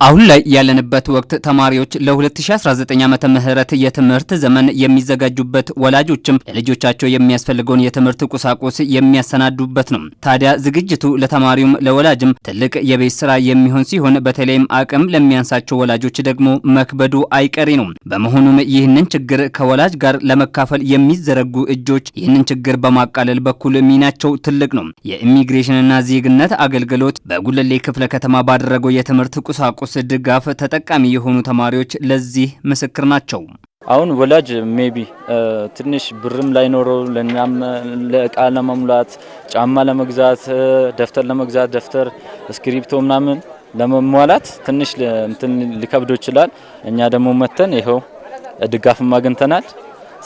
አሁን ላይ ያለንበት ወቅት ተማሪዎች ለ2019 ዓመተ ምህረት የትምህርት ዘመን የሚዘጋጁበት ወላጆችም ለልጆቻቸው የሚያስፈልገውን የትምህርት ቁሳቁስ የሚያሰናዱበት ነው። ታዲያ ዝግጅቱ ለተማሪውም ለወላጅም ትልቅ የቤት ስራ የሚሆን ሲሆን በተለይም አቅም ለሚያንሳቸው ወላጆች ደግሞ መክበዱ አይቀሬ ነው። በመሆኑም ይህንን ችግር ከወላጅ ጋር ለመካፈል የሚዘረጉ እጆች ይህንን ችግር በማቃለል በኩል ሚናቸው ትልቅ ነው። የኢሚግሬሽንና ዜግነት አገልግሎት በጉለሌ ክፍለ ከተማ ባደረገው የትምህርት ቁሳቁስ ድጋፍ ተጠቃሚ የሆኑ ተማሪዎች ለዚህ ምስክር ናቸው። አሁን ወላጅ ሜቢ ትንሽ ብርም ላይኖረው ለኛም ለእቃ ለመሙላት ጫማ ለመግዛት ደፍተር ለመግዛት ደፍተር እስክሪፕቶ ምናምን ለመሟላት ትንሽ እንትን ሊከብዶ ይችላል። እኛ ደግሞ መተን ይሄው ድጋፍም አግኝተናል።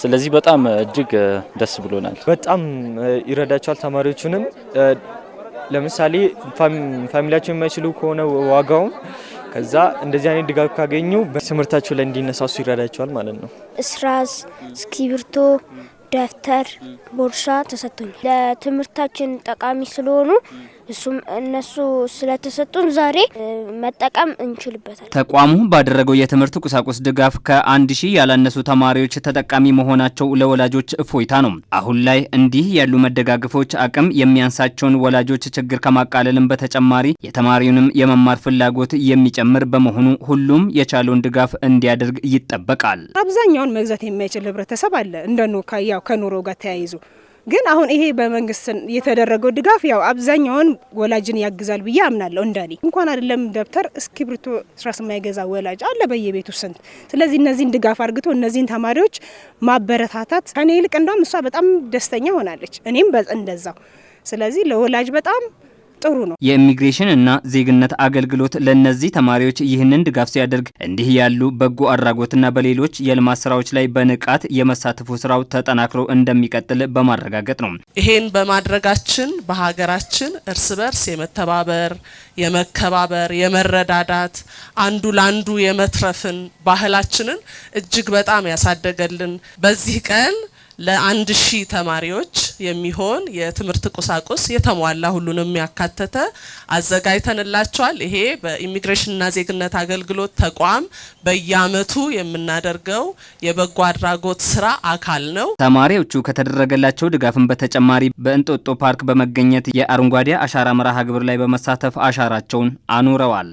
ስለዚህ በጣም እጅግ ደስ ብሎናል። በጣም ይረዳቸዋል ተማሪዎቹንም። ለምሳሌ ፋሚሊያቸው የማይችሉ ከሆነ ዋጋውን ከዛ እንደዚህ አይነት ድጋፍ ካገኙ በትምህርታቸው ላይ እንዲነሳሱ ይረዳቸዋል ማለት ነው። እስራስ፣ እስክሪብቶ፣ ደፍተር፣ ቦርሳ ተሰጥቶኛል። ለትምህርታችን ጠቃሚ ስለሆኑ እነሱ ስለተሰጡን ዛሬ መጠቀም እንችልበታል። ተቋሙ ባደረገው የትምህርት ቁሳቁስ ድጋፍ ከ1000 ያላነሱ ተማሪዎች ተጠቃሚ መሆናቸው ለወላጆች እፎይታ ነው። አሁን ላይ እንዲህ ያሉ መደጋገፎች አቅም የሚያንሳቸውን ወላጆች ችግር ከማቃለልም በተጨማሪ የተማሪውንም የመማር ፍላጎት የሚጨምር በመሆኑ ሁሉም የቻለውን ድጋፍ እንዲያደርግ ይጠበቃል። አብዛኛውን መግዛት የማይችል ህብረተሰብ አለ ከኑሮ ጋር ተያይዞ ግን አሁን ይሄ በመንግስት የተደረገው ድጋፍ አብዛኛውን ወላጅን ያግዛል ብዬ አምናለሁ። እንደኔ እንኳን አይደለም ደብተር እስክሪብቶ ስራስ የማይገዛ ወላጅ አለ በየቤቱ ስንት። ስለዚህ እነዚህን ድጋፍ አርግቶ እነዚህን ተማሪዎች ማበረታታት ከኔ ይልቅ እንደውም እሷ በጣም ደስተኛ ሆናለች፣ እኔም እንደዛው። ስለዚህ ለወላጅ በጣም ጥሩ ነው። የኢሚግሬሽን እና ዜግነት አገልግሎት ለነዚህ ተማሪዎች ይህንን ድጋፍ ሲያደርግ እንዲህ ያሉ በጎ አድራጎትና በሌሎች የልማት ስራዎች ላይ በንቃት የመሳተፉ ስራው ተጠናክሮ እንደሚቀጥል በማረጋገጥ ነው። ይሄን በማድረጋችን በሀገራችን እርስ በርስ የመተባበር፣ የመከባበር፣ የመረዳዳት አንዱ ላንዱ የመትረፍን ባህላችንን እጅግ በጣም ያሳደገልን በዚህ ቀን ለ1000 ተማሪዎች የሚሆን የትምህርት ቁሳቁስ የተሟላ ሁሉንም ያካተተ አዘጋጅተንላቸዋል። ይሄ በኢሚግሬሽንና ዜግነት አገልግሎት ተቋም በየአመቱ የምናደርገው የበጎ አድራጎት ስራ አካል ነው። ተማሪዎቹ ከተደረገላቸው ድጋፍን በተጨማሪ በእንጦጦ ፓርክ በመገኘት የአረንጓዴ አሻራ መርሃ ግብር ላይ በመሳተፍ አሻራቸውን አኑረዋል።